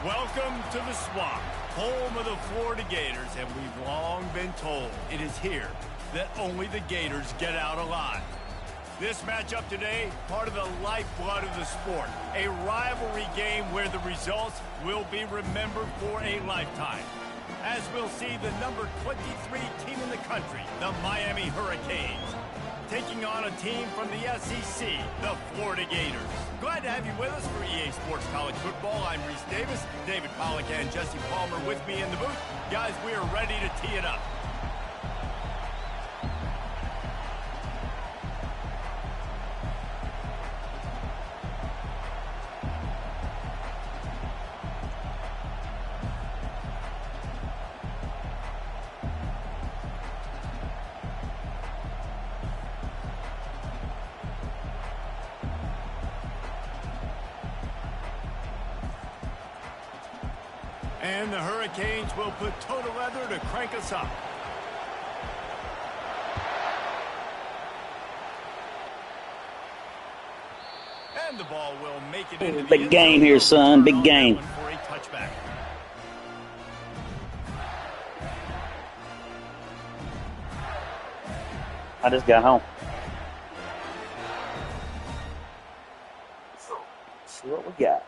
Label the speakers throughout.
Speaker 1: Welcome to the Swamp, home of the Florida Gators, and we've long been told it is here that only the Gators get out alive. This matchup today, part of the lifeblood of the sport, a rivalry game where the results will be remembered for a lifetime. As we'll see the number 23 team in the country, the Miami Hurricanes, taking on a team from the SEC, the Florida Gators. Glad to have you with us for EA Sports College Football. I'm Reese Davis, David Pollack and Jesse Palmer with me in the booth. Guys, we are ready to tee it up. And the Hurricanes will put total leather to crank us up. And the ball will make it into the
Speaker 2: big game here, son. Big game.
Speaker 1: For a touchback.
Speaker 2: I just got home. Let's see what we got.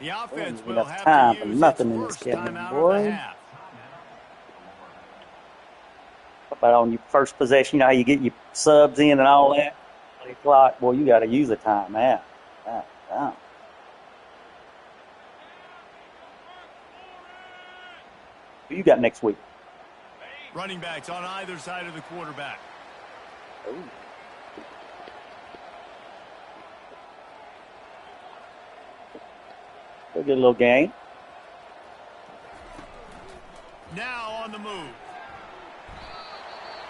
Speaker 1: The offense will
Speaker 2: enough
Speaker 1: have
Speaker 2: time
Speaker 1: to
Speaker 2: for
Speaker 1: use
Speaker 2: nothing
Speaker 1: its
Speaker 2: in this
Speaker 1: first
Speaker 2: game,
Speaker 1: timeout
Speaker 2: boy.
Speaker 1: of the half.
Speaker 2: What about on your first possession? You know how you get your subs in and all that? Play clock. Boy, you got to use a timeout. Wow. Who you got next week?
Speaker 1: Running backs on either side of the quarterback.
Speaker 2: Ooh. We'll get a little game.
Speaker 1: Now on the move.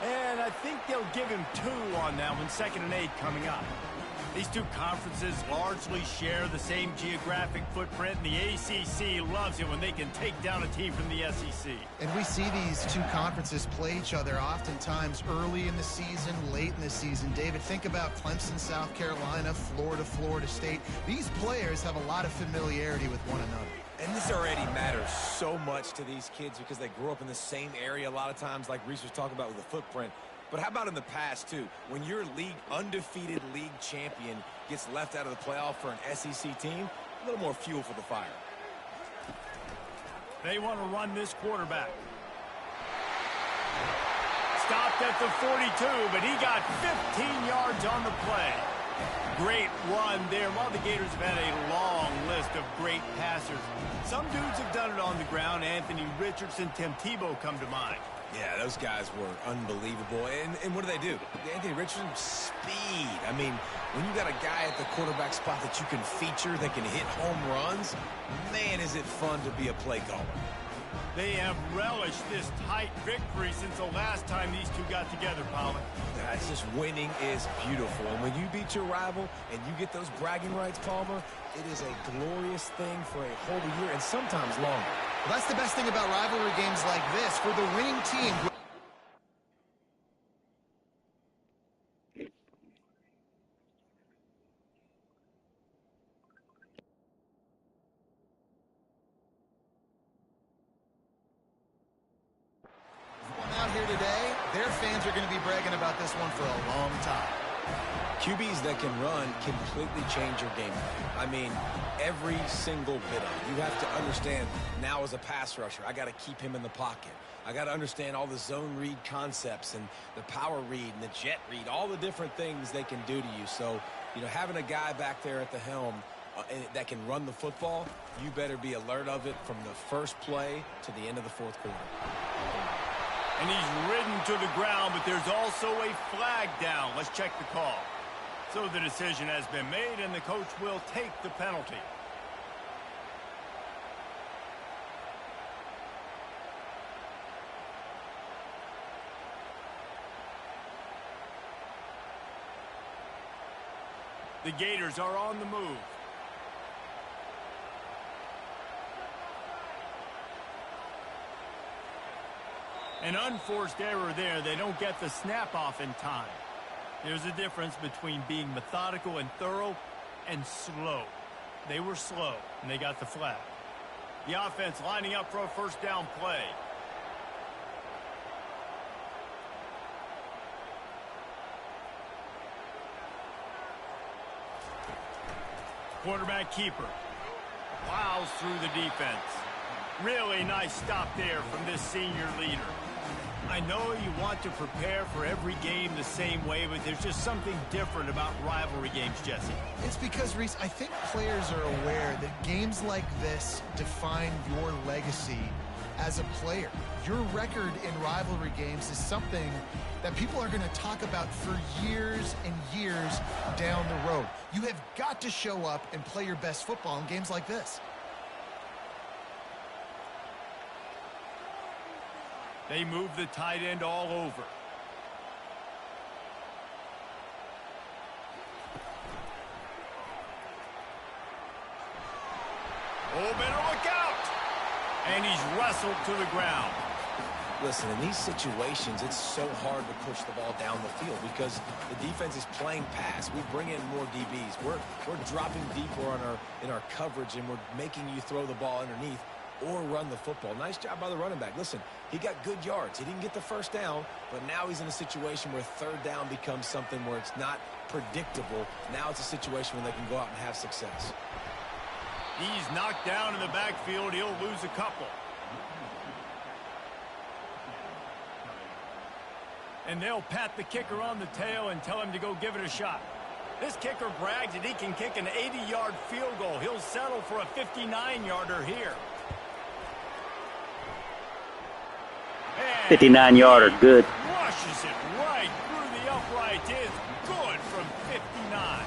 Speaker 1: And I think they'll give him 2 on that one, 2nd and 8 coming up. These two conferences largely share the same geographic footprint, and the ACC loves it when they can take down a team from the SEC.
Speaker 3: And we see these two conferences play each other oftentimes early in the season, late in the season. David, think about Clemson, South Carolina, Florida, Florida State. These players have a lot of familiarity with one another.
Speaker 4: And this already matters so much to these kids because they grew up in the same area a lot of times, like Reese was talking about with the footprint. But how about in the past, too? When your undefeated league champion gets left out of the playoff for an SEC team, a little more fuel for the fire.
Speaker 1: They want to run this quarterback. Stopped at the 42, but he got 15 yards on the play. Great run there. While the Gators have had a long list of great passers, some dudes have done it on the ground. Anthony Richardson, Tim Tebow come to mind.
Speaker 4: Yeah, those guys were unbelievable. And what do? Anthony Richardson, speed. I mean, when you got a guy at the quarterback spot that you can feature, that can hit home runs, man, is it fun to be a play caller.
Speaker 1: They have relished this tight victory since the last time these two got together, Pollard.
Speaker 4: Yeah, it's just winning is beautiful. And when you beat your rival and you get those bragging rights, Palmer, it is a glorious thing for a whole year and sometimes longer.
Speaker 3: Well, that's the best thing about rivalry games like this. For the winning team, out here today, their fans are going to be bragging about this one for a long time.
Speaker 4: QBs that can run completely change your game plan. I mean, every single bit of it. You have to understand now as a pass rusher, I got to keep him in the pocket. I got to understand all the zone read concepts and the power read and the jet read, all the different things they can do to you. So, you know, having a guy back there at the helm that can run the football, you better be alert of it from the first play to the end of the fourth quarter.
Speaker 1: And he's ridden to the ground, but there's also a flag down. Let's check the call. So the decision has been made, and the coach will take the penalty. The Gators are on the move. An unforced error there. They don't get the snap off in time. There's a difference between being methodical and thorough and slow. They were slow, and they got the flag. The offense lining up for a first down play. Quarterback keeper plows through the defense. Really nice stop there from this senior leader. I know you want to prepare for every game the same way, but there's just something different about rivalry games, Jesse.
Speaker 3: It's because, Reese, I think players are aware that games like this define your legacy as a player. Your record in rivalry games is something that people are going to talk about for years and years down the road. You have got to show up and play your best football in games like this.
Speaker 1: They move the tight end all over. Oh, better look out! And he's wrestled to the ground.
Speaker 4: Listen, in these situations, it's so hard to push the ball down the field because the defense is playing pass. We bring in more DBs. We're dropping deeper in our coverage, and we're making you throw the ball underneath or run the football. Nice job by the running back. Listen, he got good yards. He didn't get the first down, but now he's in a situation where third down becomes something where it's not predictable. Now it's a situation where they can go out and have success.
Speaker 1: He's knocked down in the backfield. He'll lose a couple. And they'll pat the kicker on the tail and tell him to go give it a shot. This kicker brags that he can kick an 80-yard field goal. He'll settle for a 59-yarder here.
Speaker 2: 59-yarder, good.
Speaker 1: Rushes it right through the uprights. It's good from 59.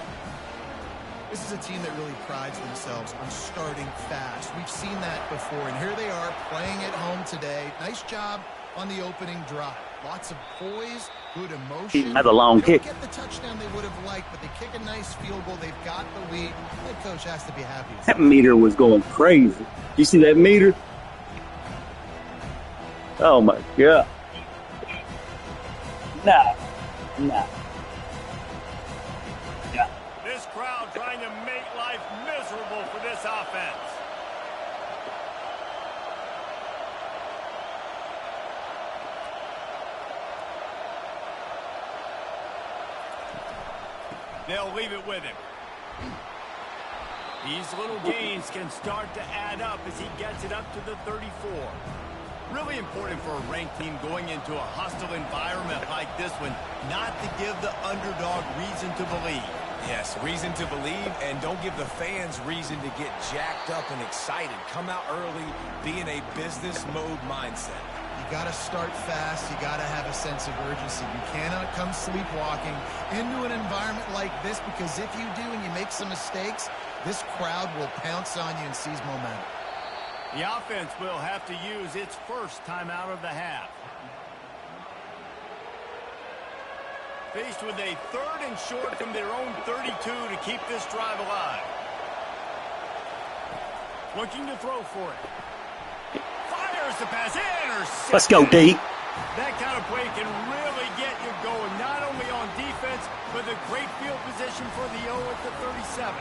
Speaker 3: This is a team that really prides themselves on starting fast. We've seen that before, and here they are playing at home today. Nice job on the opening drive. Lots of poise, good emotion.
Speaker 2: That's a long
Speaker 3: they
Speaker 2: kick.
Speaker 3: Don't get the touchdown they would have liked, but they kick a nice field goal. They've got the lead. Head coach has to be happy.
Speaker 2: That meter was going crazy. You see that meter? Oh my God. Nah. Yeah.
Speaker 1: This crowd trying to make life miserable for this offense. They'll leave it with him. These little gains can start to add up as he gets it up to the 34. Really important for a ranked team going into a hostile environment like this one, not to give the underdog reason to believe.
Speaker 4: Yes, reason to believe, and don't give the fans reason to get jacked up and excited. Come out early, be in a business mode mindset.
Speaker 3: You got to start fast. You got to have a sense of urgency. You cannot come sleepwalking into an environment like this, because if you do and you make some mistakes, this crowd will pounce on you and seize momentum.
Speaker 1: The offense will have to use its first timeout of the half. Faced with a 3rd and short from their own 32 to keep this drive alive. Looking to throw for it. Fires the pass. Intercepted.
Speaker 2: Let's go, D.
Speaker 1: That kind of play can really get you going, not only on defense, but the great field position for the O at the 37.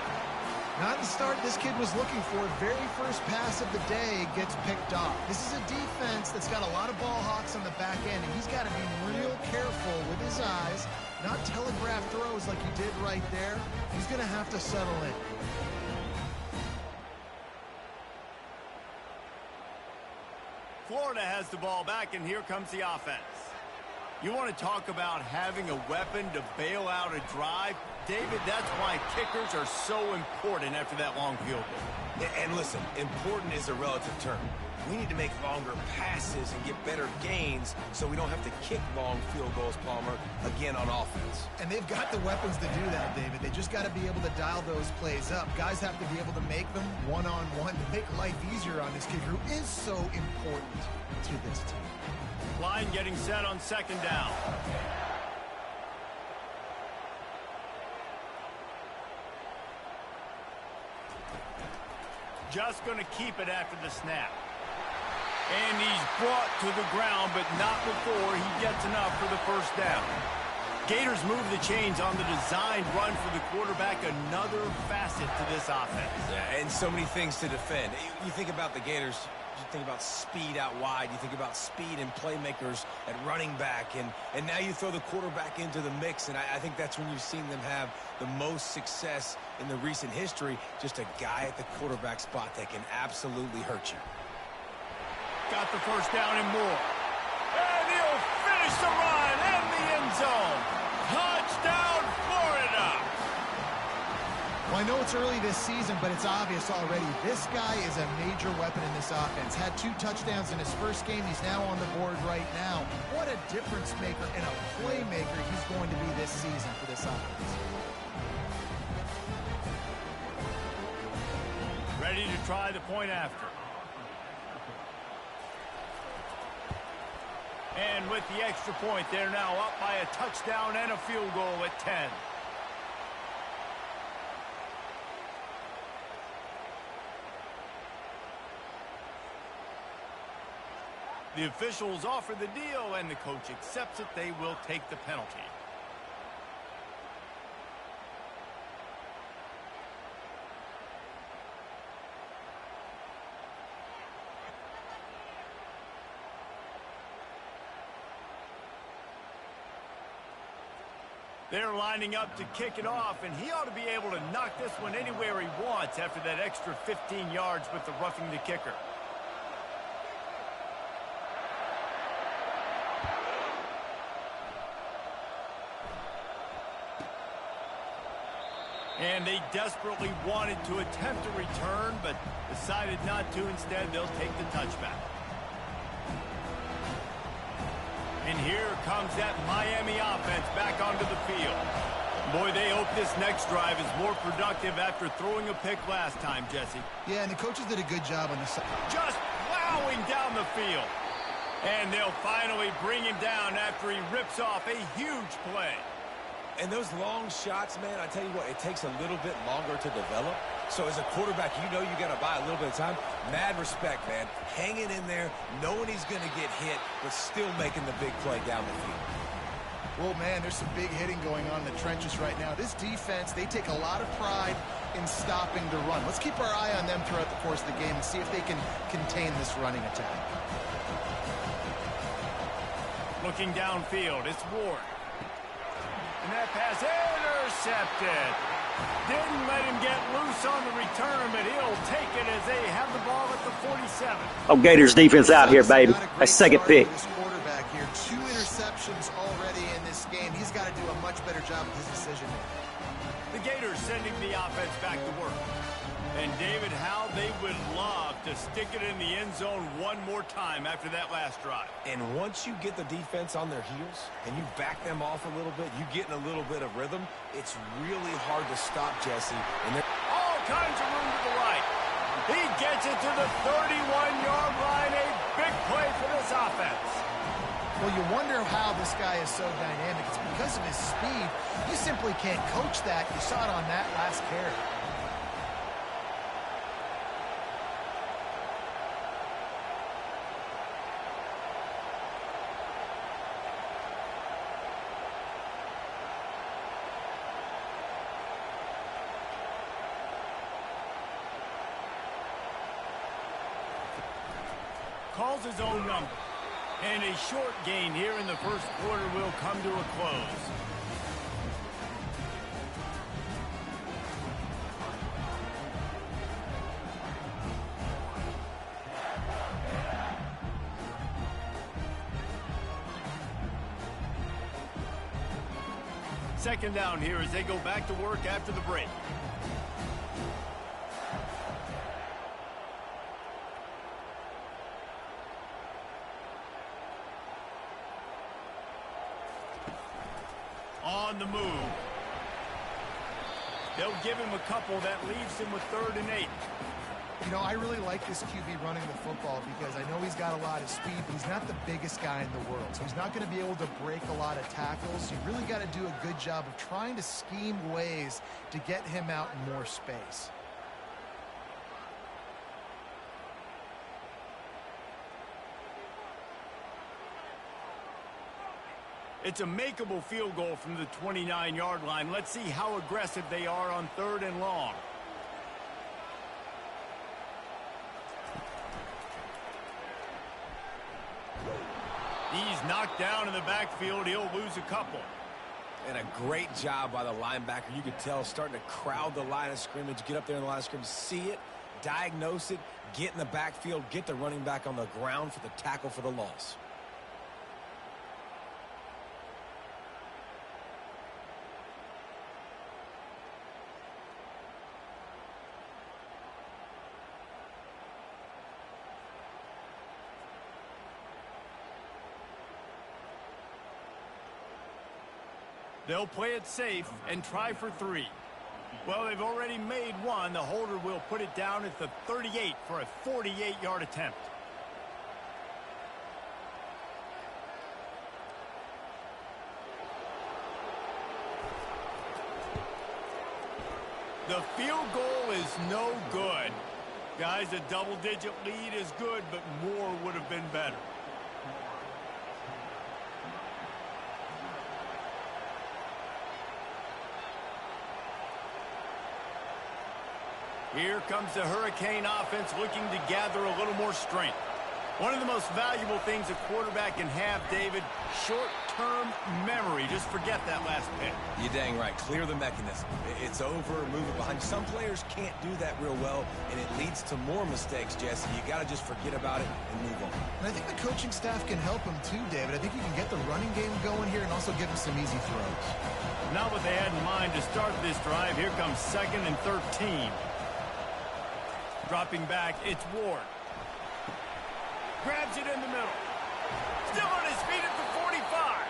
Speaker 3: Not the start this kid was looking for. Very first pass of the day gets picked off. This is a defense that's got a lot of ball hawks on the back end, and he's got to be real careful with his eyes, not telegraph throws like he did right there. He's going to have to settle in.
Speaker 1: Florida has the ball back, and here comes the offense. You want to talk about having a weapon to bail out a drive? David, that's why kickers are so important after that long field goal.
Speaker 4: And listen, important is a relative term. We need to make longer passes and get better gains so we don't have to kick long field goals, Palmer, again on offense.
Speaker 3: And they've got the weapons to do that, David. They just got to be able to dial those plays up. Guys have to be able to make them one-on-one to make life easier on this kicker, who is so important to this team.
Speaker 1: Line getting set on 2nd down. Just going to keep it after the snap. And he's brought to the ground, but not before he gets enough for the first down. Gators move the chains on the designed run for the quarterback, another facet to this offense.
Speaker 4: Yeah, and so many things to defend. You think about the Gators, you think about speed out wide, you think about speed and playmakers at running back, and now you throw the quarterback into the mix, and I think that's when you've seen them have the most success in the recent history, just a guy at the quarterback spot that can absolutely hurt you.
Speaker 1: Got the first down and more. And he'll finish the run in the end zone. Touchdown, Florida!
Speaker 3: Well, I know it's early this season, but it's obvious already. This guy is a major weapon in this offense. Had 2 touchdowns in his first game. He's now on the board right now. What a difference maker and a playmaker he's going to be this season for this offense.
Speaker 1: Ready to try the point after. And with the extra point, they're now up by a touchdown and a field goal at 10. The officials offer the deal, and the coach accepts it. They will take the penalty. They're lining up to kick it off, and he ought to be able to knock this one anywhere he wants after that extra 15 yards with the roughing the kicker. And they desperately wanted to attempt a return, but decided not to. Instead, they'll take the touchback. And here comes that Miami offense back onto the field. Boy, they hope this next drive is more productive after throwing a pick last time, Jesse.
Speaker 3: Yeah, and the coaches did a good job on this.
Speaker 1: Just plowing down the field. And they'll finally bring him down after he rips off a huge play.
Speaker 4: And those long shots, man, I tell you what, it takes a little bit longer to develop. So as a quarterback, you know you got to buy a little bit of time. Mad respect, man. Hanging in there, knowing he's going to get hit, but still making the big play down the field.
Speaker 3: Well, man, there's some big hitting going on in the trenches right now. This defense, they take a lot of pride in stopping the run. Let's keep our eye on them throughout the course of the game and see if they can contain this running attack.
Speaker 1: Looking downfield, it's Ward. And that pass intercepted. Didn't let him get loose on the return, but he'll take it as they have the ball at the 47.
Speaker 2: Oh, Gators defense out here, baby. That's second pick.
Speaker 3: This quarterback here, 2 interceptions already in this game. He's got to do a much better job with his decision making.
Speaker 1: The Gators sending the offense back to work. And David, how they would love to stick it in the end zone one more time after that last drive.
Speaker 4: And once you get the defense on their heels and you back them off a little bit, you get in a little bit of rhythm, it's really hard to stop, Jesse. And
Speaker 1: all kinds of room to the right. He gets it to the 31-yard line. A big play for this offense.
Speaker 3: Well, you wonder how this guy is so dynamic. It's because of his speed. You simply can't coach that. You saw it on that last carry.
Speaker 1: Calls his own number. And a short gain here in the first quarter will come to a close. Second down here as they go back to work after the break. On the move. They'll give him a couple. That leaves him with 3rd and 8.
Speaker 3: You know, I really like this QB running the football because I know he's got a lot of speed, but he's not the biggest guy in the world. So he's not going to be able to break a lot of tackles. You really got to do a good job of trying to scheme ways to get him out in more space.
Speaker 1: It's a makeable field goal from the 29-yard line. Let's see how aggressive they are on 3rd and long. He's knocked down in the backfield. He'll lose a couple.
Speaker 4: And a great job by the linebacker. You could tell starting to crowd the line of scrimmage, get up there in the line of scrimmage, see it, diagnose it, get in the backfield, get the running back on the ground for the tackle for the loss.
Speaker 1: They'll play it safe and try for 3. Well, they've already made one. The holder will put it down at the 38 for a 48-yard attempt. The field goal is no good. Guys, a double-digit lead is good, but more would have been better. Here comes the Hurricane offense looking to gather a little more strength. One of the most valuable things a quarterback can have, David, short-term memory. Just forget that last pick.
Speaker 4: You're dang right. Clear the mechanism. It's over, move it behind. Some players can't do that real well, and it leads to more mistakes, Jesse. You got to just forget about it and move on.
Speaker 3: And I think the coaching staff can help him too, David. I think you can get the running game going here and also give him some easy throws.
Speaker 1: Not what they had in mind to start this drive. Here comes 2nd and 13. Dropping back, it's Ward. Grabs it in the middle. Still on his feet at the 45.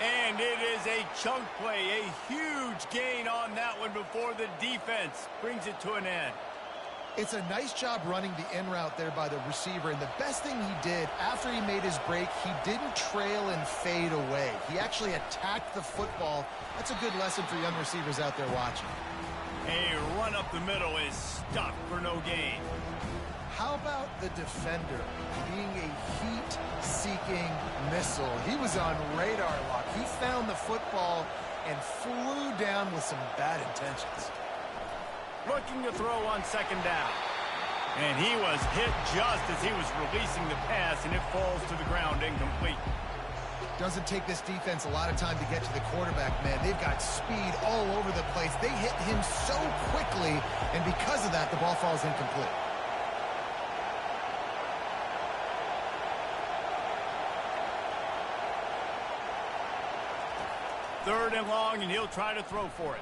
Speaker 1: And it is a chunk play, a huge gain on that one before the defense brings it to an end.
Speaker 3: It's a nice job running the in route there by the receiver, and the best thing he did after he made his break, he didn't trail and fade away. He actually attacked the football. That's a good lesson for young receivers out there watching.
Speaker 1: A run up the middle is stuffed for no gain.
Speaker 3: How about the defender being a heat-seeking missile? He was on radar lock. He found the football and flew down with some bad intentions.
Speaker 1: Looking to throw on 2nd down. And he was hit just as he was releasing the pass, and it falls to the ground incomplete.
Speaker 3: Doesn't take this defense a lot of time to get to the quarterback, man. They've got speed all over the place. They hit him so quickly, and because of that, the ball falls incomplete.
Speaker 1: Third and long, and he'll try to throw for it.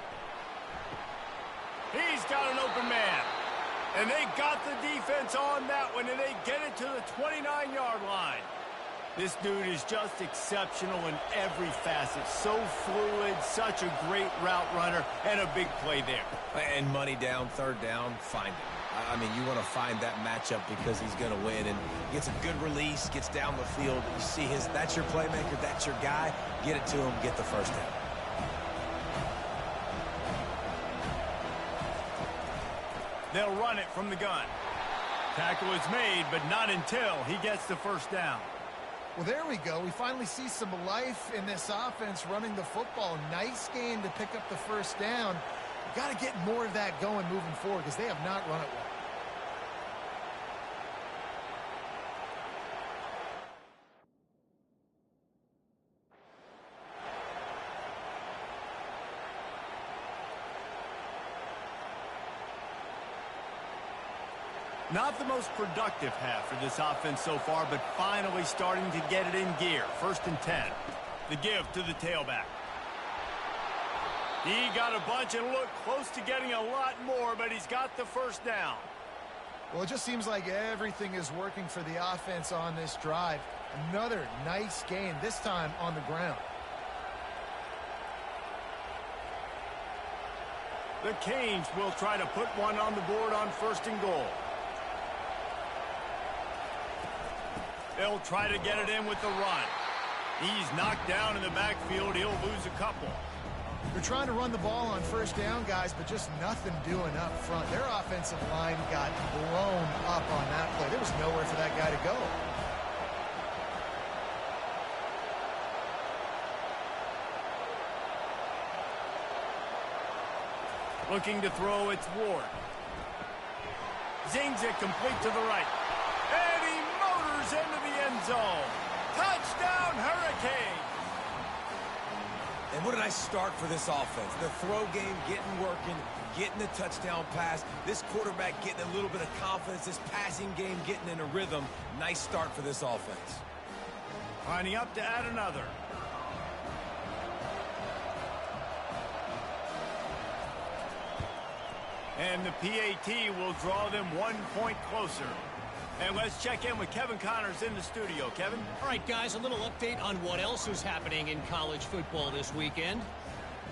Speaker 1: He's got an open man. And they got the defense on that one, and they get it to the 29-yard line. This dude is just exceptional in every facet. So fluid, such a great route runner, and a big play there.
Speaker 4: And money down, 3rd down, find him. I mean, you want to find that matchup because he's going to win. And gets a good release, gets down the field. You see that's your playmaker, that's your guy. Get it to him, get the 1st down.
Speaker 1: They'll run it from the gun. Tackle is made, but not until he gets the 1st down.
Speaker 3: Well, there we go. We finally see some life in this offense running the football. Nice game to pick up the 1st down. We've got to get more of that going moving forward because they have not run it well.
Speaker 1: Not the most productive half for this offense so far, but finally starting to get it in gear. 1st and 10. The give to the tailback. He got a bunch and looked close to getting a lot more, but he's got the 1st down.
Speaker 3: Well, it just seems like everything is working for the offense on this drive. Another nice gain, this time on the ground.
Speaker 1: The Canes will try to put one on the board on 1st and goal. They'll try to get it in with the run. He's knocked down in the backfield. He'll lose a couple.
Speaker 3: They're trying to run the ball on 1st down, guys, but just nothing doing up front. Their offensive line got blown up on that play. There was nowhere for that guy to go.
Speaker 1: Looking to throw, it's Ward. Zings it complete to the right. And he motors into the end zone. Touchdown, Hurricanes!
Speaker 4: And what a nice start for this offense. The throw game getting working, getting the touchdown pass. This quarterback getting a little bit of confidence. This passing game getting in a rhythm. Nice start for this offense.
Speaker 1: Lining up to add another. And the PAT will draw them 1 point closer. And let's check in with Kevin Connors in the studio. Kevin?
Speaker 5: All right, guys, a little update on what else is happening in college football this weekend.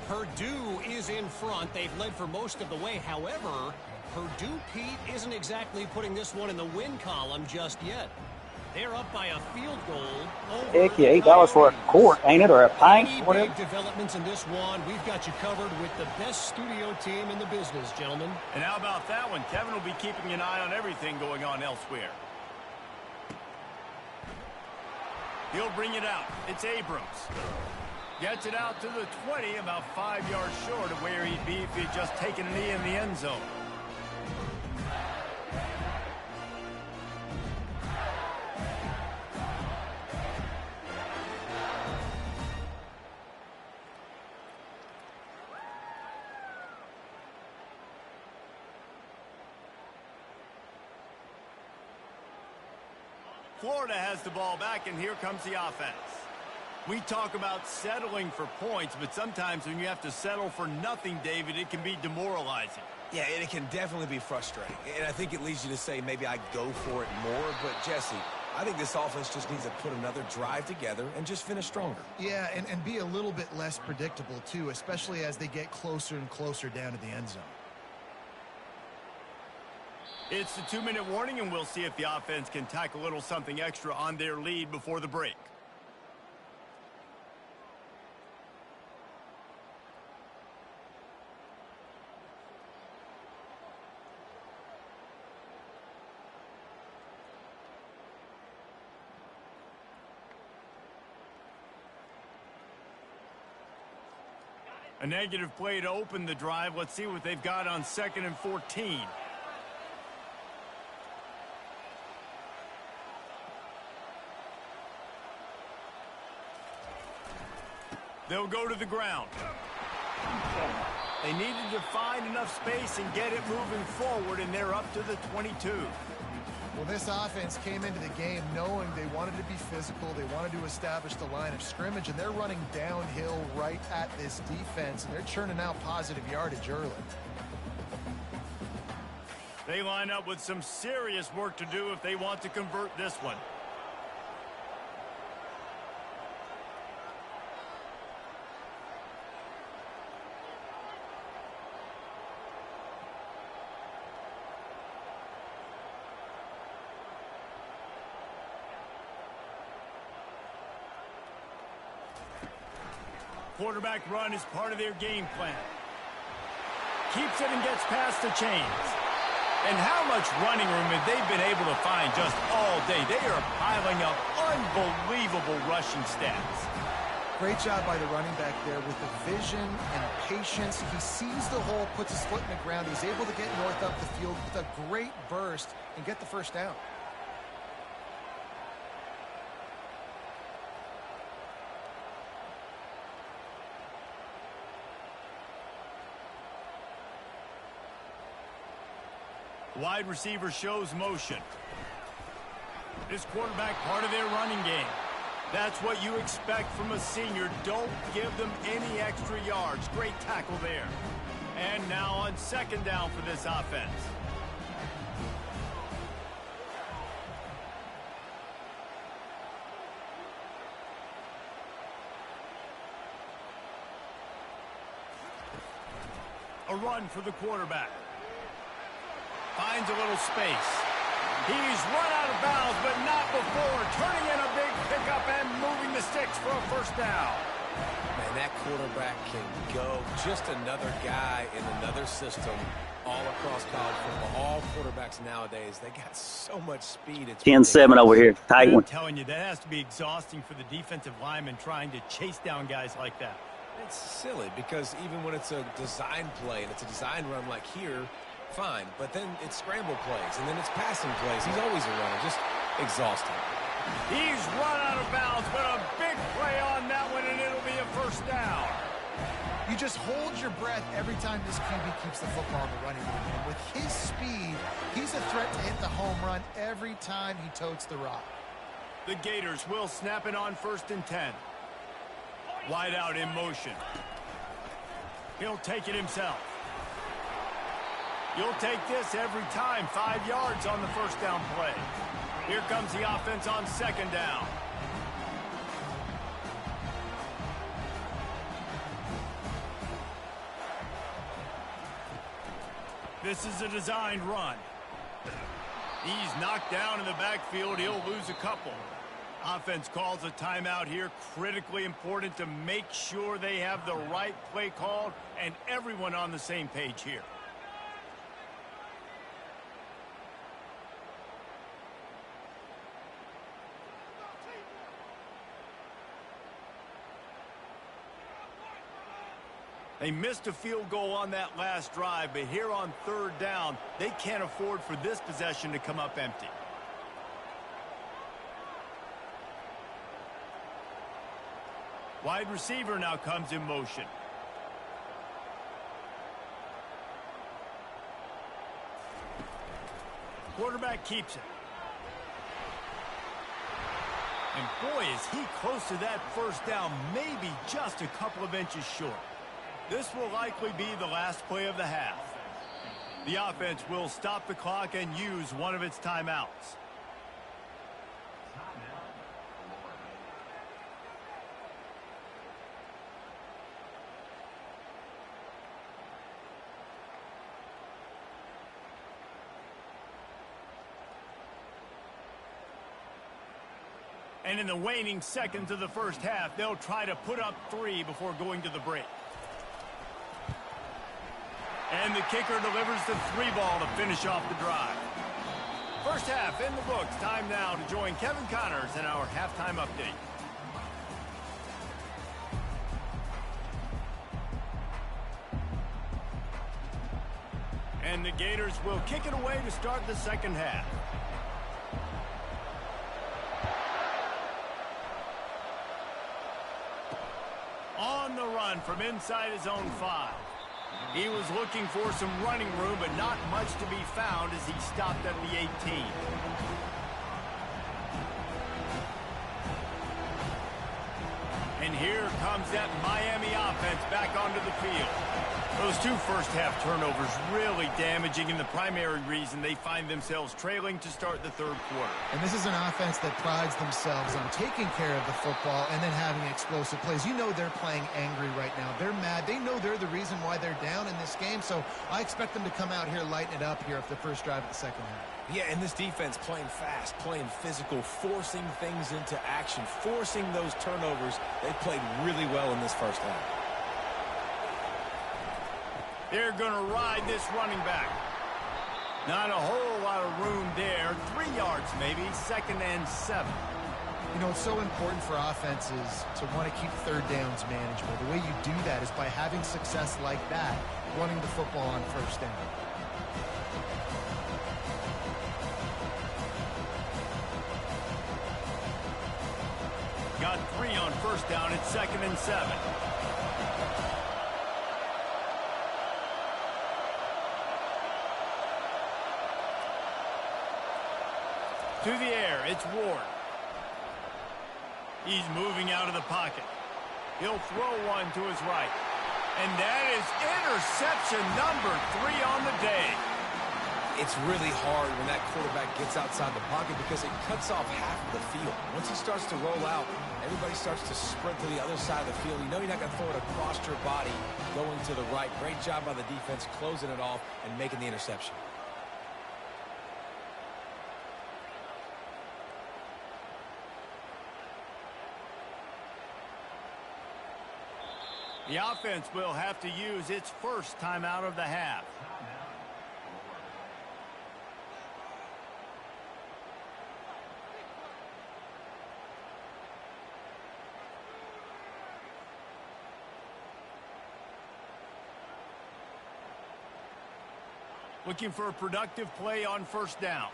Speaker 5: Purdue is in front. They've led for most of the way. However, Purdue, Pete, isn't exactly putting this one in the win column just yet. They're up by a field goal.
Speaker 2: Heck yeah, $8 for a quart, ain't it, or a pint,
Speaker 5: Any
Speaker 2: whatever.
Speaker 5: big developments in this one, we've got you covered with the best studio team in the business, gentlemen.
Speaker 1: And how about that one? Kevin will be keeping an eye on everything going on elsewhere. He'll bring it out. It's Abrams. Gets it out to the 20, about 5 yards short of where he'd be if he'd just taken a knee in the end zone. Florida has the ball back, and here comes the offense. We talk about settling for points, but sometimes when you have to settle for nothing, David, it can be demoralizing.
Speaker 4: Yeah, and it can definitely be frustrating. And I think it leads you to say maybe I go for it more. But, Jesse, I think this offense just needs to put another drive together and just finish stronger.
Speaker 3: Yeah, and be a little bit less predictable, too, especially as they get closer and closer down to the end zone.
Speaker 1: It's the 2-minute warning, and we'll see if the offense can tack a little something extra on their lead before the break. A negative play to open the drive. Let's see what they've got on 2nd and 14. They'll go to the ground. They needed to find enough space and get it moving forward, and they're up to the 22.
Speaker 3: Well, this offense came into the game knowing they wanted to be physical, they wanted to establish the line of scrimmage, and they're running downhill right at this defense, and they're churning out positive yardage early.
Speaker 1: They line up with some serious work to do if they want to convert this one. Quarterback run is part of their game plan. Keeps it and gets past the chains. And how much running room have they been able to find just all day? They are piling up unbelievable rushing stats.
Speaker 3: Great job by the running back there with the vision and patience. He sees the hole, puts his foot in the ground. He's able to get north up the field with a great burst and get the first down.
Speaker 1: Wide receiver shows motion. This quarterback part of their running game. That's what you expect from a senior. Don't give them any extra yards. Great tackle there. And now on 2nd down for this offense. A run for the quarterback. Finds a little space. He's run out of bounds, but not before. Turning in a big pickup and moving the sticks for a first down.
Speaker 4: Man, that quarterback can go. Just another guy in another system all across college football. All quarterbacks nowadays, they got so much speed. It's
Speaker 2: 10-7 over here. Tight
Speaker 1: I'm
Speaker 2: one.
Speaker 1: telling you, that has to be exhausting for the defensive lineman trying to chase down guys like that.
Speaker 4: It's silly because even when it's a design play and it's a design run like here, fine. But then it's scramble plays and then it's passing plays. He's always a runner. Just exhausting.
Speaker 1: He's run out of bounds, but a big play on that one, and it'll be a first down.
Speaker 3: You just hold your breath every time this QB keeps the football in the running game. And with his speed, he's a threat to hit the home run every time he totes the rock.
Speaker 1: The Gators will snap it on 1st and 10. Wide out in motion. He'll take it himself. You'll take this every time. 5 yards on the first down play. Here comes the offense on 2nd down. This is a designed run. He's knocked down in the backfield. He'll lose a couple. Offense calls a timeout here. Critically important to make sure they have the right play called and everyone on the same page here. They missed a field goal on that last drive, but here on 3rd down, they can't afford for this possession to come up empty. Wide receiver now comes in motion. Quarterback keeps it. And boy, is he close to that first down, maybe just a couple of inches short. This will likely be the last play of the half. The offense will stop the clock and use one of its timeouts. And in the waning seconds of the first half, they'll try to put up 3 before going to the break. And the kicker delivers the 3 ball to finish off the drive. First half in the books. Time now to join Kevin Connors in our halftime update. And the Gators will kick it away to start the second half. On the run from inside his own 5. He was looking for some running room, but not much to be found as he stopped at the 18. And here comes that Miami offense back onto the field. Those 2 first-half turnovers really damaging, and the primary reason they find themselves trailing to start the 3rd quarter.
Speaker 3: And this is an offense that prides themselves on taking care of the football and then having explosive plays. You know they're playing angry right now. They're mad. They know they're the reason why they're down in this game, so I expect them to come out here, lighten it up here for the first drive of the second half.
Speaker 4: Yeah, and this defense playing fast, playing physical, forcing things into action, forcing those turnovers. They played really well in this first half.
Speaker 1: They're going to ride this running back. Not a whole lot of room there. 3 yards maybe, 2nd and 7.
Speaker 3: You know, it's so important for offenses to want to keep 3rd downs manageable. The way you do that is by having success like that, running the football on 1st down.
Speaker 1: Got 3 on 1st down at 2nd and 7. To the air, it's Ward. He's moving out of the pocket. He'll throw one to his right. And that is interception number 3 on the day.
Speaker 4: It's really hard when that quarterback gets outside the pocket because it cuts off half of the field. Once he starts to roll out, everybody starts to sprint to the other side of the field. You know you're not going to throw it across your body going to the right. Great job by the defense closing it off and making the interception.
Speaker 1: The offense will have to use its first timeout of the half. Looking for a productive play on first down.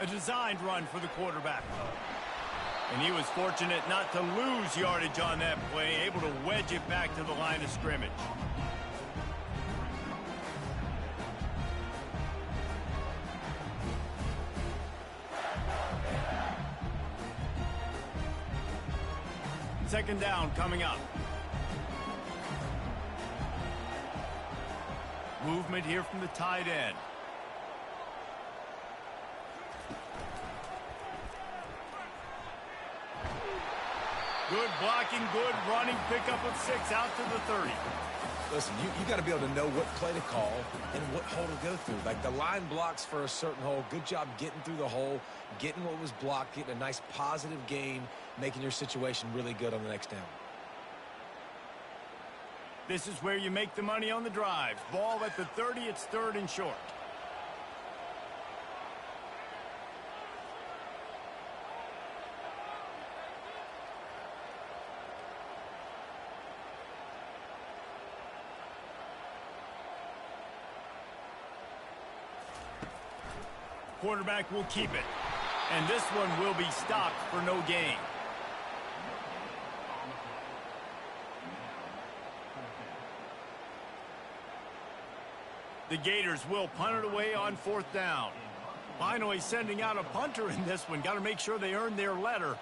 Speaker 1: A designed run for the quarterback. And he was fortunate not to lose yardage on that play, able to wedge it back to the line of scrimmage. Second down coming up. Movement here from the tight end. Good blocking, good running, pickup of 6 out to the 30.
Speaker 4: Listen, you got to be able to know what play to call and what hole to go through. Like the line blocks for a certain hole. Good job getting through the hole, getting what was blocked, getting a nice positive gain, making your situation really good on the next down.
Speaker 1: This is where you make the money on the drives. Ball at the 30, it's 3rd and short. Quarterback will keep it. And this one will be stopped for no gain. The Gators will punt it away on 4th down. Finally sending out a punter in this one. Got to make sure they earn their letter.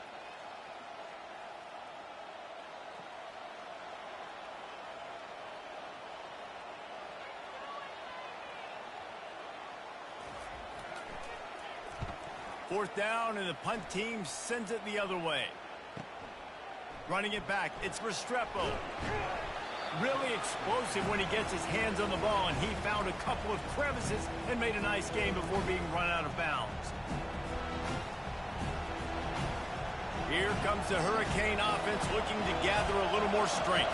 Speaker 1: Fourth down, and the punt team sends it the other way. Running it back, it's Restrepo. Really explosive when he gets his hands on the ball, and he found a couple of crevices and made a nice game before being run out of bounds. Here comes the Hurricane offense looking to gather a little more strength.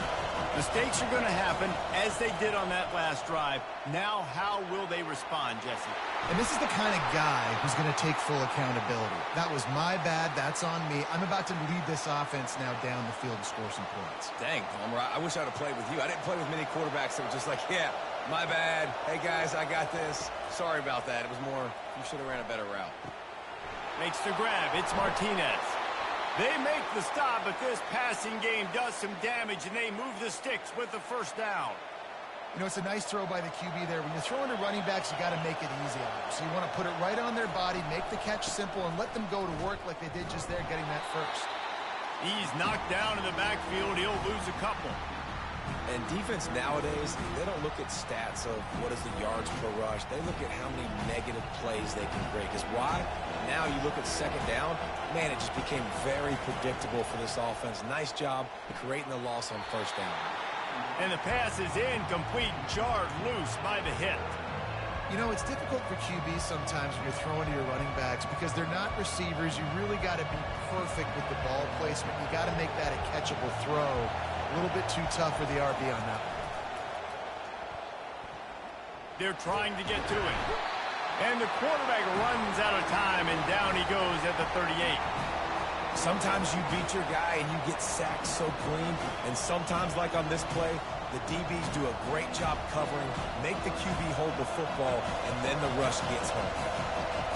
Speaker 1: Mistakes are going to happen, as they did on that last drive. Now, how will they respond, Jesse?
Speaker 3: And this is the kind of guy who's going to take full accountability. That was my bad. That's on me. I'm about to lead this offense now down the field and score some points.
Speaker 4: Dang, Palmer, I wish I would have played with you. I didn't play with many quarterbacks that were just like, yeah, my bad. Hey, guys, I got this. Sorry about that. It was more, you should have ran a better route.
Speaker 1: Makes the grab. It's Martinez. They make the stop, but this passing game does some damage, and they move the sticks with the first down.
Speaker 3: You know, it's a nice throw by the QB there. When you're throwing to running backs, you got to make it easy on them. So you want to put it right on their body, make the catch simple, and let them go to work like they did just there, getting that first.
Speaker 1: He's knocked down in the backfield. He'll lose a couple.
Speaker 4: And defense nowadays, they don't look at stats of what is the yards per rush. They look at how many negative plays they can create. Because why? Now you look at second down, man, it just became very predictable for this offense. Nice job creating the loss on first down.
Speaker 1: And the pass is incomplete, jarred loose by the hit.
Speaker 3: You know, it's difficult for QBs sometimes when you're throwing to your running backs because they're not receivers. You really got to be perfect with the ball placement. You got to make that a catchable throw. A little bit too tough for the RB on that one.
Speaker 1: They're trying to get to it. And the quarterback runs out of time, and down he goes at the 38.
Speaker 4: Sometimes you beat your guy and you get sacked so clean, and sometimes, like on this play, the DBs do a great job covering, make the QB hold the football, and then the rush gets home.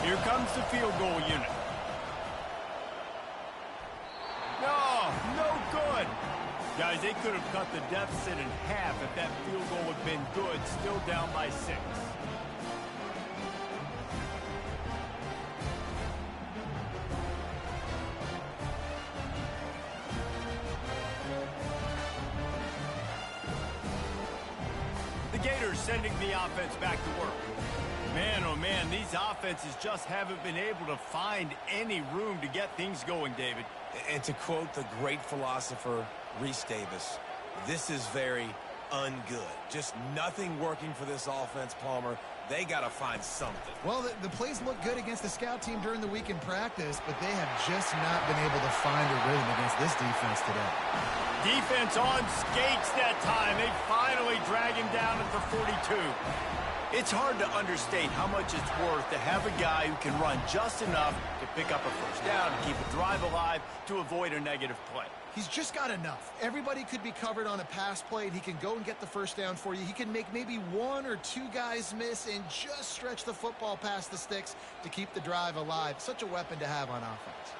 Speaker 1: Here comes the field goal unit. No, no good. Guys, they could have cut the deficit in half if that field goal had been good, still down by 6. Gators sending the offense back to work. Man, oh man, these offenses just haven't been able to find any room to get things going, David.
Speaker 4: And to quote the great philosopher, Reese Davis, this is very ungood. Just nothing working for this offense, Palmer. They got to find something.
Speaker 3: Well, the plays look good against the scout team during the week in practice, but they have just not been able to find a rhythm against this defense today.
Speaker 1: Defense on skates that time. They finally drag him down at the 42. It's hard to understate how much it's worth to have a guy who can run just enough to pick up a first down and keep a drive alive to avoid a negative play.
Speaker 3: He's just got enough. Everybody could be covered on a pass play, and he can go and get the first down for you. He can make maybe one or two guys miss and just stretch the football past the sticks to keep the drive alive. Such a weapon to have on offense.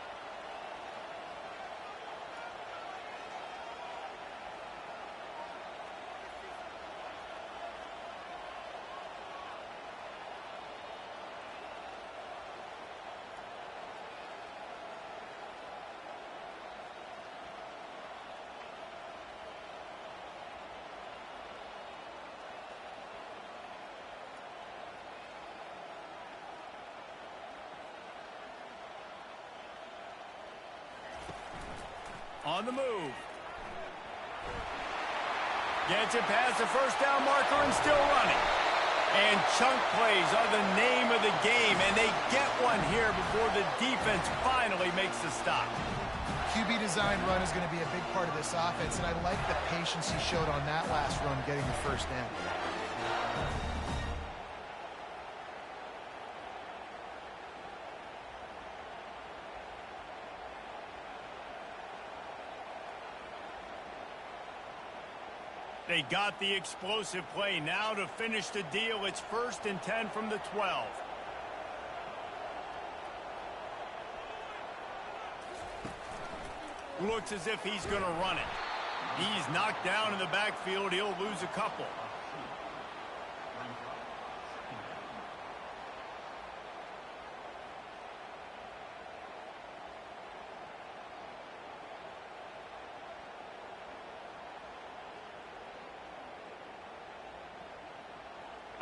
Speaker 1: On the move. Gets it past the first down marker and still running. And chunk plays are the name of the game, and they get one here before the defense finally makes the stop.
Speaker 3: QB design run is going to be a big part of this offense, and I like the patience he showed on that last run getting the first down.
Speaker 1: They got the explosive play. Now to finish the deal, it's 1st and 10 from the 12. Looks as if he's going to run it. He's knocked down in the backfield. He'll lose a couple.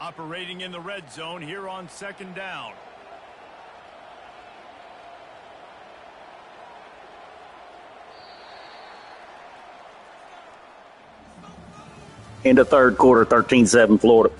Speaker 1: Operating in the red zone here on 2nd down.
Speaker 2: Into third quarter, 13-7 Florida.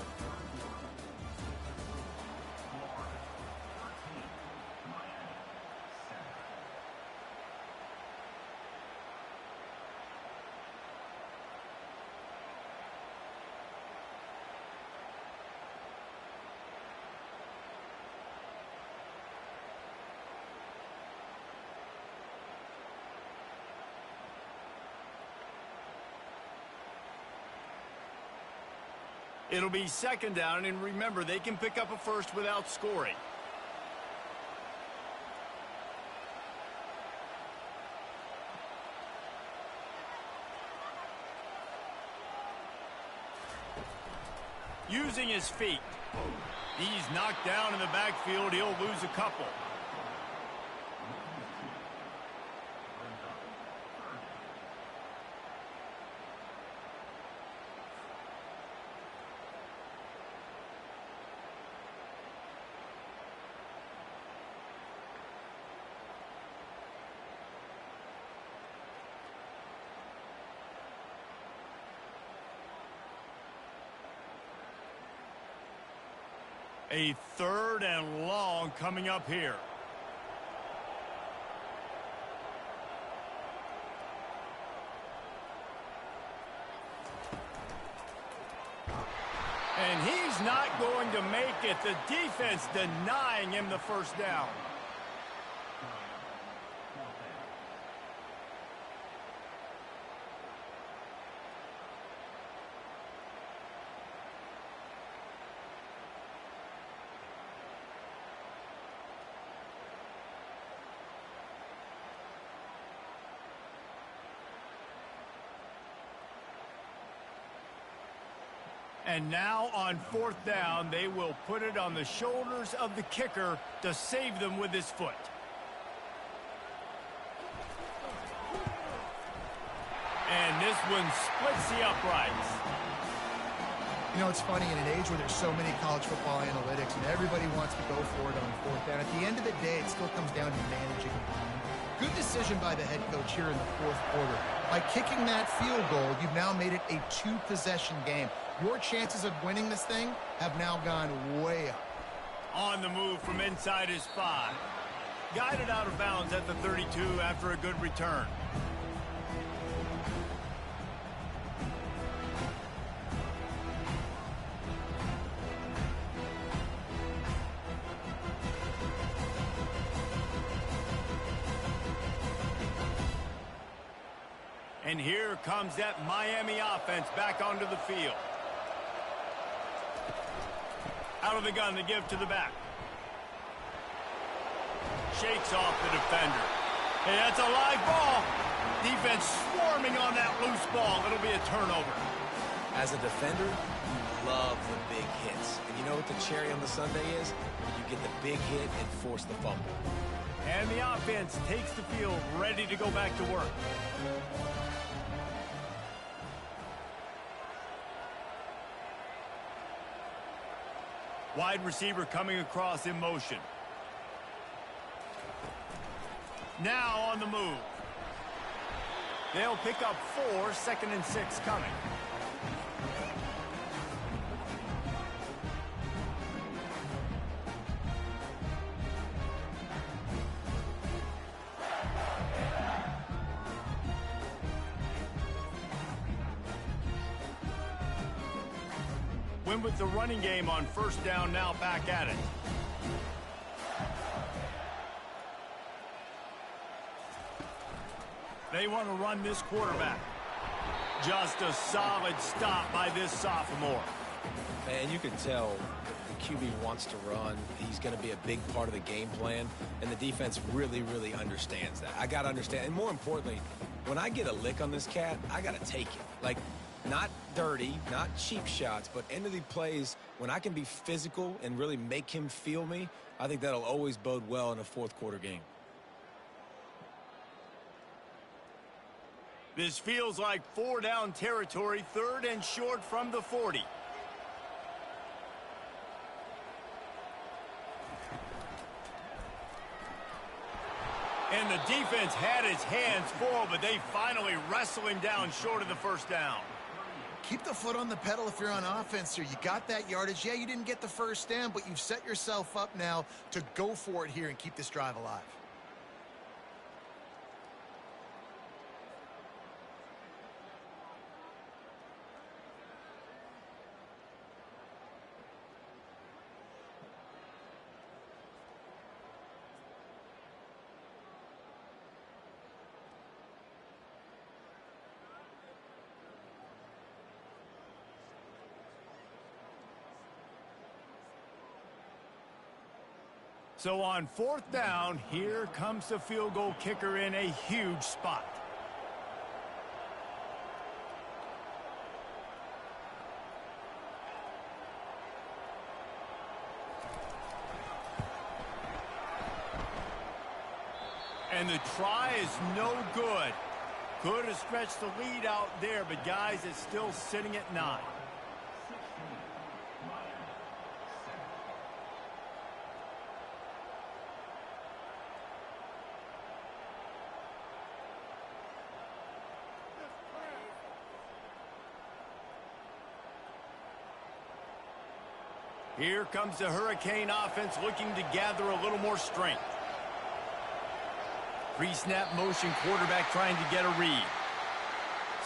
Speaker 1: It'll be 2nd down, and remember, they can pick up a first without scoring. Using his feet. He's knocked down in the backfield. He'll lose a couple. A 3rd and long coming up here. And he's not going to make it. The defense denying him the first down. And now on 4th down, they will put it on the shoulders of the kicker to save them with his foot. And this one splits the uprights.
Speaker 3: You know, it's funny, in an age where there's so many college football analytics and everybody wants to go for it on 4th down, at the end of the day, it still comes down to managing the time. Good decision by the head coach here in the 4th quarter. By kicking that field goal, you've now made it a 2-possession game. Your chances of winning this thing have now gone way up.
Speaker 1: On the move from inside his 5. Guided out of bounds at the 32 after a good return. And here comes that Miami offense back onto the field. Out of the gun to give to the back. Shakes off the defender. Hey, that's a live ball. Defense swarming on that loose ball. It'll be a turnover.
Speaker 4: As a defender, you love the big hits. And you know what the cherry on the sundae is? You get the big hit and force the fumble.
Speaker 1: And the offense takes the field, ready to go back to work. Wide receiver coming across in motion. Now on the move. They'll pick up 4, 2nd and 6 coming. Win with the running game on 1st down, now back at it. They want to run this quarterback. Just a solid stop by this sophomore.
Speaker 4: And you can tell the QB wants to run. He's going to be a big part of the game plan, and the defense really, really understands that. I got to understand, and more importantly, when I get a lick on this cat, I got to take it. Like, not dirty, not cheap shots, but end of the plays, when I can be physical and really make him feel me, I think that'll always bode well in a 4th quarter game.
Speaker 1: This feels like 4 down territory, 3rd and short from the 40. And the defense had his hands full, but they finally wrestle him down short of the 1st down.
Speaker 3: Keep the foot on the pedal if you're on offense here. You got that yardage. Yeah, you didn't get the 1st down, but you've set yourself up now to go for it here and keep this drive alive.
Speaker 1: So on 4th down, here comes the field goal kicker in a huge spot. And the try is no good. Could have stretched the lead out there, but guys, it's still sitting at 9. Here comes the Hurricane offense looking to gather a little more strength. Pre-snap motion quarterback trying to get a read.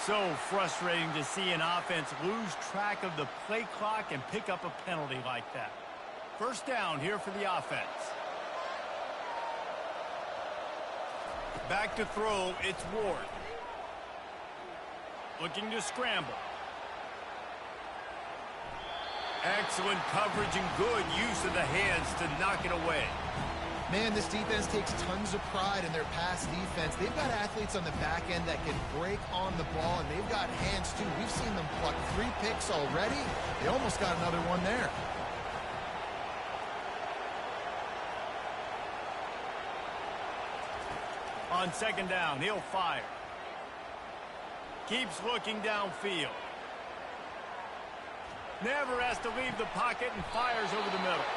Speaker 1: So frustrating to see an offense lose track of the play clock and pick up a penalty like that. 1st down here for the offense. Back to throw, it's Ward. Looking to scramble. Excellent coverage and good use of the hands to knock it away.
Speaker 3: Man, this defense takes tons of pride in their pass defense. They've got athletes on the back end that can break on the ball, and they've got hands, too. We've seen them pluck 3 picks already. They almost got another one there.
Speaker 1: On 2nd down, he'll fire. Keeps looking downfield. Never has to leave the pocket and fires over the middle.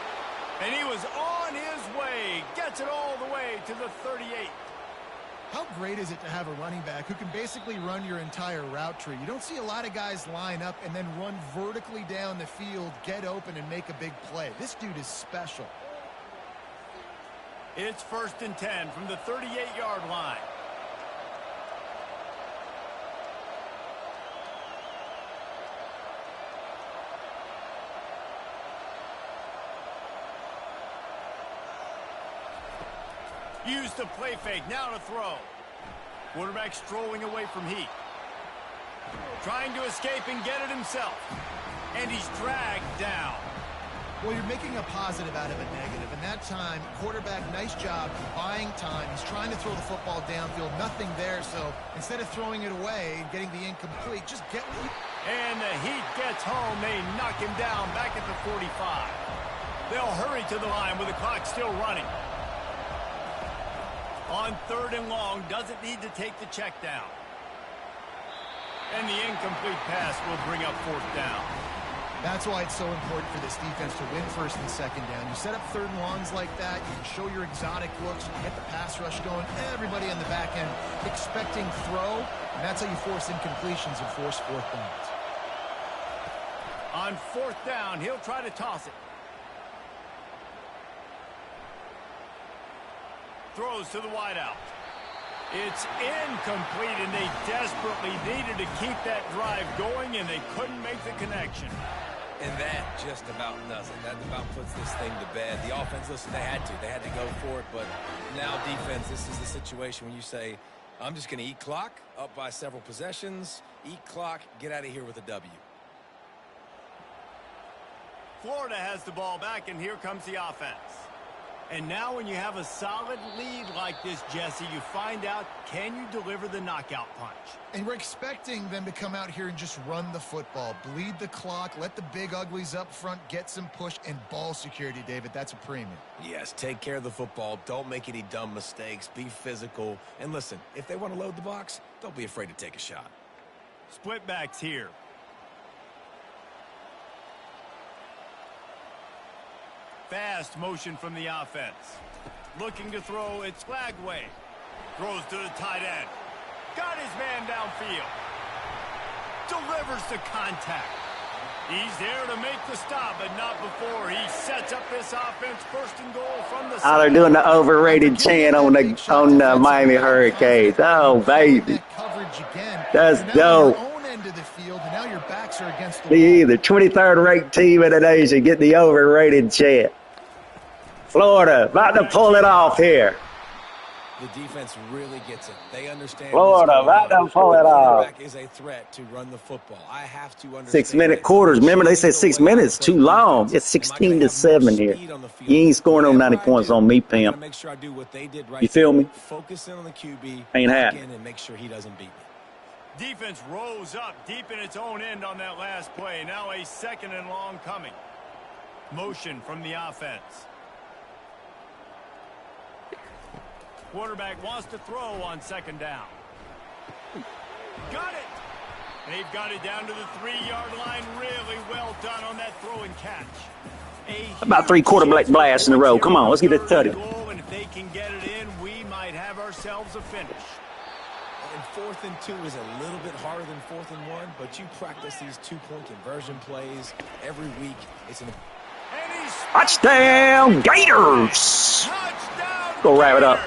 Speaker 1: And he was on his way. Gets it all the way to the 38.
Speaker 3: How great is it to have a running back who can basically run your entire route tree? You don't see a lot of guys line up and then run vertically down the field, get open, and make a big play. This dude is special.
Speaker 1: It's 1st and 10 from the 38-yard line. Use the play fake, now to throw. Quarterback strolling away from Heat. Trying to escape and get it himself. And he's dragged down.
Speaker 3: Well, you're making a positive out of a negative. And that time, quarterback, nice job buying time. He's trying to throw the football downfield. Nothing there. So instead of throwing it away and getting the incomplete, just get what you...
Speaker 1: And the Heat gets home. They knock him down back at the 45. They'll hurry to the line with the clock still running. On 3rd and long, doesn't need to take the check down. And the incomplete pass will bring up 4th down.
Speaker 3: That's why it's so important for this defense to win 1st and 2nd down. You set up 3rd and longs like that, you can show your exotic looks, you can get the pass rush going, everybody on the back end expecting throw, and that's how you force incompletions and force 4th downs.
Speaker 1: On 4th down, he'll try to toss it. Throws to the wideout. It's incomplete, and they desperately needed to keep that drive going, and they couldn't make the connection.
Speaker 4: And that just about does it. That about puts this thing to bed. The offense, listen, they had to go for it, but now defense, this is the situation when you say, I'm just going to eat clock, up by several possessions, eat clock, get out of here with a W.
Speaker 1: Florida has the ball back, and here comes the offense. And now when you have a solid lead like this, Jesse, you find out, can you deliver the knockout punch?
Speaker 3: And we're expecting them to come out here and just run the football, bleed the clock, let the big uglies up front, get some push, and ball security, David. That's a premium.
Speaker 4: Yes, take care of the football. Don't make any dumb mistakes. Be physical. And listen, if they want to load the box, don't be afraid to take a shot.
Speaker 1: Split backs here. Fast motion from the offense. Looking to throw, it's Flagway. Throws to the tight end. Got his man downfield. Delivers the contact. He's there to make the stop, but not before he sets up this offense. 1st and goal from the
Speaker 2: Oh, they're doing the overrated chant on the Miami Hurricanes. Oh, baby. That's dope. The 23rd ranked team in the nation get the overrated chant. Florida about to pull it off here.
Speaker 4: The defense really gets it. They understand.
Speaker 2: Florida about to pull it off.
Speaker 4: Quarterback is a threat to run the football. I have to understand.
Speaker 2: 6-minute quarters. Remember, they said 6 minutes too long. It's 16-7 here. You ain't scoring no 90 points on me, Pimp. You feel me?
Speaker 4: Focus in on the QB.
Speaker 2: Ain't happening.
Speaker 4: And make sure he doesn't beat me.
Speaker 1: Defense rose up deep in its own end on that last play. Now a 2nd and long coming. Motion from the offense. Quarterback wants to throw on 2nd down. Got it. They've got it down to the 3-yard line. Really well done on that throw and catch.
Speaker 2: About 3 quarterback blasts in a row. Come on, let's get it 30.
Speaker 1: And if they can get it in, we might have ourselves a finish.
Speaker 4: And 4th and 2 is a little bit harder than 4th and 1, but you practice these 2-point conversion plays every week. It's an
Speaker 2: touchdown, Gators!
Speaker 1: Touchdown,
Speaker 2: Go wrap it up.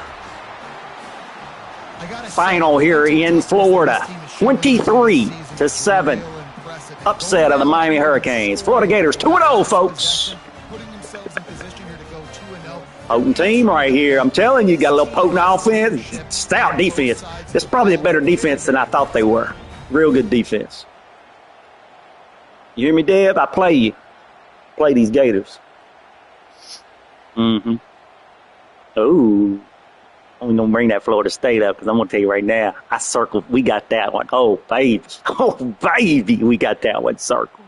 Speaker 2: Final here in Florida, 23-7. Upset of the Miami Hurricanes. Florida Gators 2-0, folks. Potent team right here. I'm telling you, got a little potent offense, stout defense. It's probably a better defense than I thought they were. Real good defense. You hear me, Deb? I play you. Play these Gators. Mm-hmm. Ooh. I'm going to bring that Florida State up because I'm going to tell you right now, I circled. We got that one. Oh, baby. Oh, baby. We got that one circled.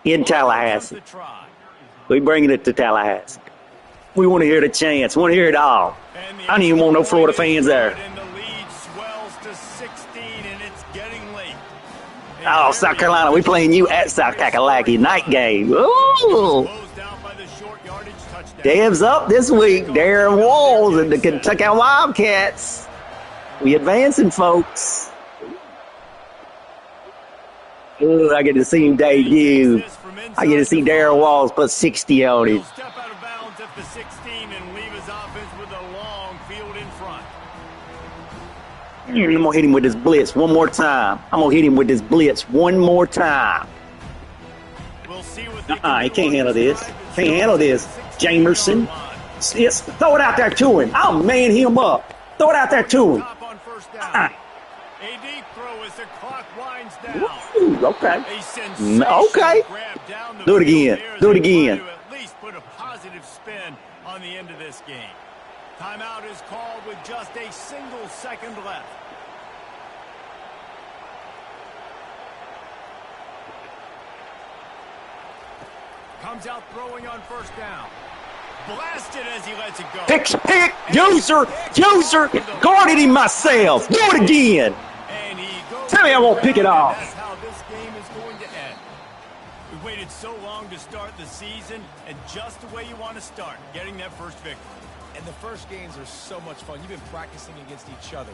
Speaker 2: In Tallahassee. We bringing it to Tallahassee. We want to hear the chants. We want to hear it all. I don't even want no Florida fans there. Oh, South Carolina. We playing you at South Kakalaki. Night game. Ooh. Dev's up this week. Darren Walls and the Kentucky Wildcats. We advancing, folks. Ooh, I get to see him debut. I get to see Darren Walls put 60 on it.
Speaker 1: Step out of bounds at the 16 and leave his offense with a long field in front.
Speaker 2: I'm going to hit him with this blitz one more time. I'm going to hit him with this blitz one more time.
Speaker 1: We'll see what
Speaker 2: he can't handle this. Can't handle this. Jamerson. Yes, throw it out there to him. I'll man him up. Throw it out there to him.
Speaker 1: A deep throw as the clock winds down.
Speaker 2: Ooh, okay.
Speaker 1: A sensational
Speaker 2: okay.
Speaker 1: grab down the
Speaker 2: Do it
Speaker 1: field
Speaker 2: again.
Speaker 1: there.
Speaker 2: Do it
Speaker 1: They try
Speaker 2: again.
Speaker 1: to at least put a positive spin on the end of this game. Timeout is called with just a single second left. Comes out throwing on first down. Blasted as he lets it go.
Speaker 2: Pick, user, guarded him myself. Do it again.
Speaker 1: And he goes.
Speaker 2: Tell me I won't pick it off.
Speaker 1: That's how this game is going to end. We waited so long to start the season, and just the way you want to start, getting that first victory.
Speaker 4: And the first games are so much fun. You've been practicing against each other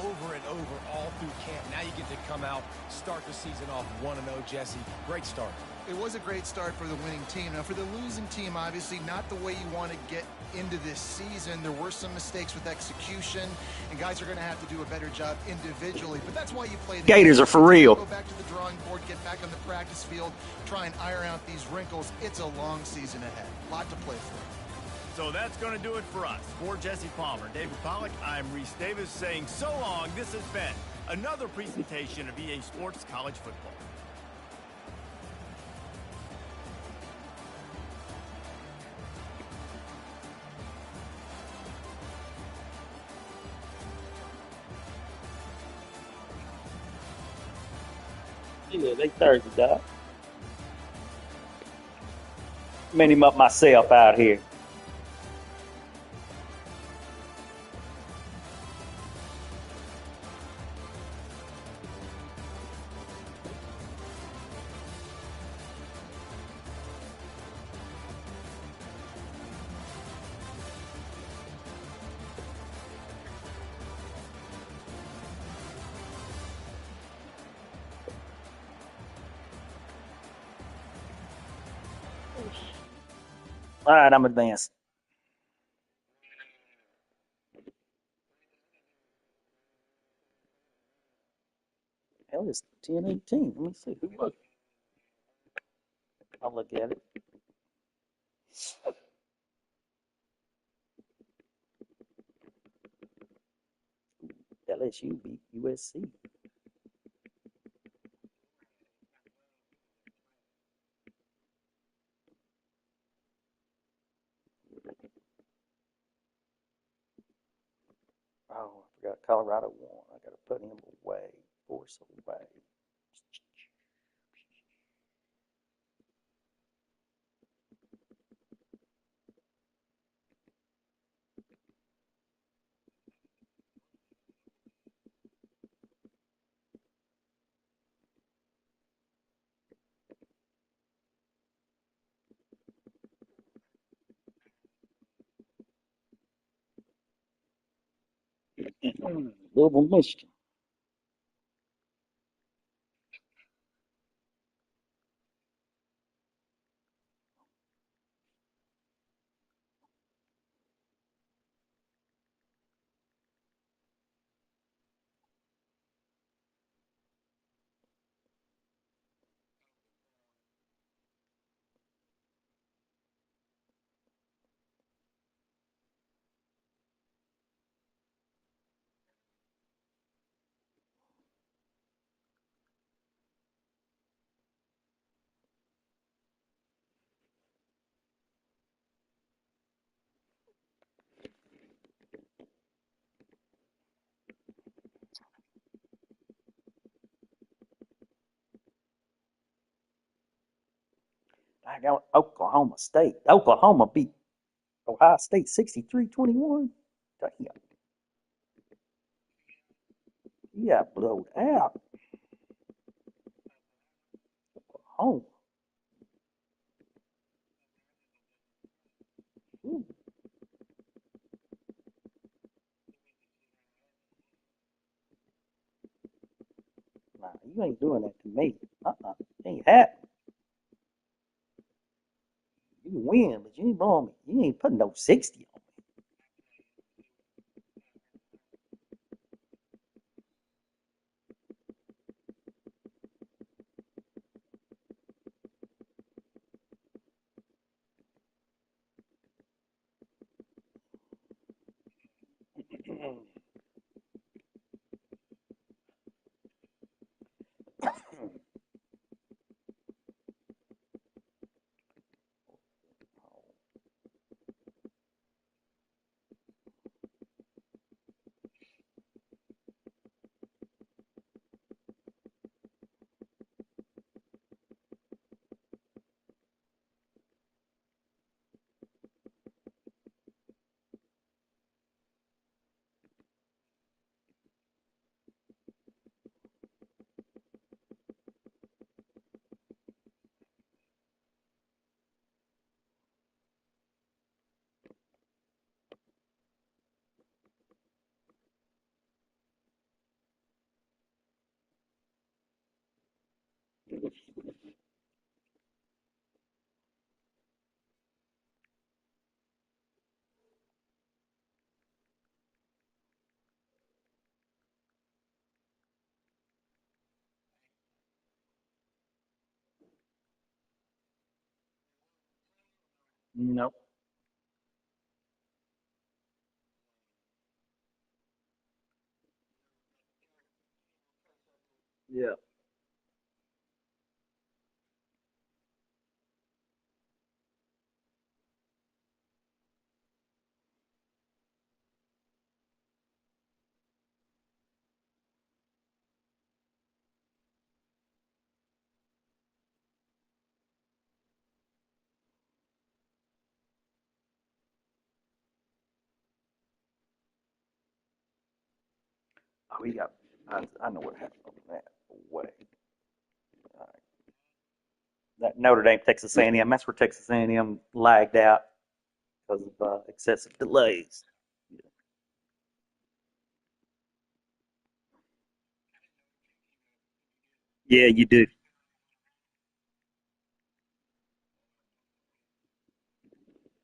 Speaker 4: over and over all through camp. Now you get to come out, start the season off 1-0, Jesse. Great start.
Speaker 3: It was a great start for the winning team. Now, for the losing team, obviously not the way you want to get into this season. There were some mistakes with execution, and guys are going to have to do a better job individually. But that's why you play the
Speaker 2: Gators
Speaker 3: game.
Speaker 2: are for real.
Speaker 3: Go back to the drawing board, get back on the practice field, try and iron out these wrinkles. It's a long season ahead. A lot to play for.
Speaker 1: So that's going to do it for us. For Jesse Palmer, David Pollack, I'm Reese Davis saying so long. This has been another presentation of EA Sports College Football.
Speaker 2: Yeah, they Thursday, dog. Made him up myself out here. All right, I'm advanced. Hell, it's 10:18. Let me see. Who was it? I'll look at it. LSU beat USC. Oh, I forgot Colorado won. I got to put him away. Force away. Louisville, Michigan. I got Oklahoma State. Oklahoma beat Ohio State 63-21. Damn. Yeah, blowed out. Oklahoma. Ooh. Nah, you ain't doing that to me. Ain't happening. You can win, but you ain't blowing me. You ain't putting no 60 on me. Nope. Yeah. Oh, we got. I know what happened on that way. That Notre Dame Texas A&M. That's where Texas A&M lagged out because of excessive delays. Yeah, you do.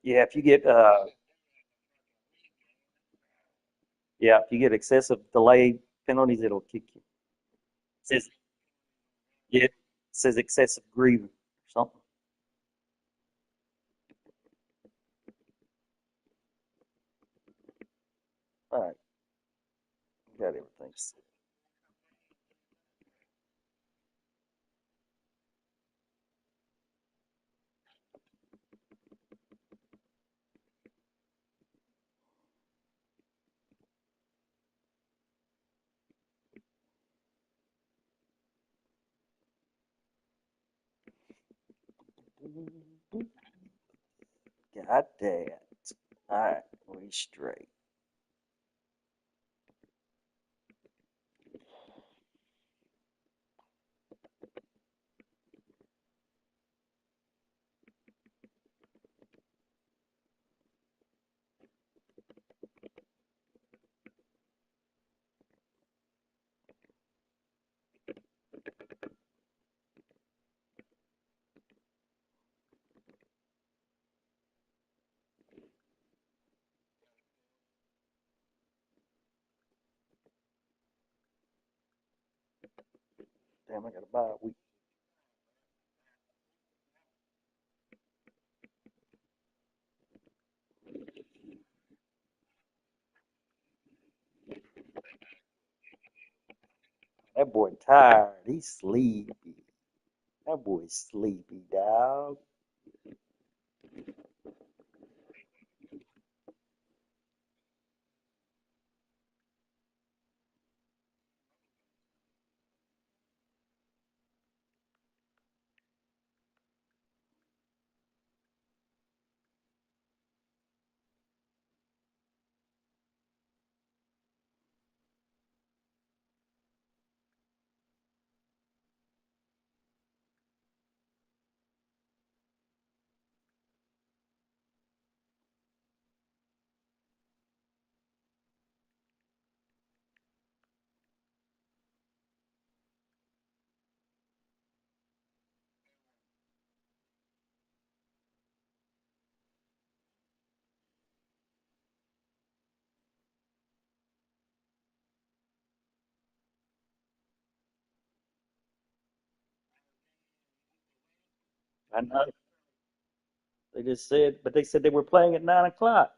Speaker 2: Yeah, if you get yeah, if you get excessive delay penalties, it'll kick you. It says yeah, it says excessive grievance or something. All right, got everything. Got that. All right, we straight. Damn, I got to buy a week. That boy tired. He's sleepy. That boy's sleepy, dog. I know. They just said, but they said they were playing at 9 o'clock.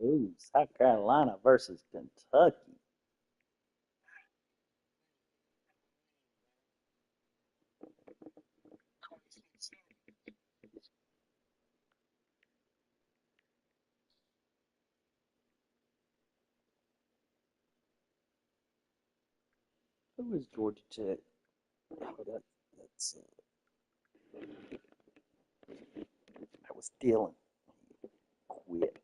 Speaker 2: Ooh, South Carolina versus Kentucky. Who is Georgia Tech? Oh, that was Dylan. Quit.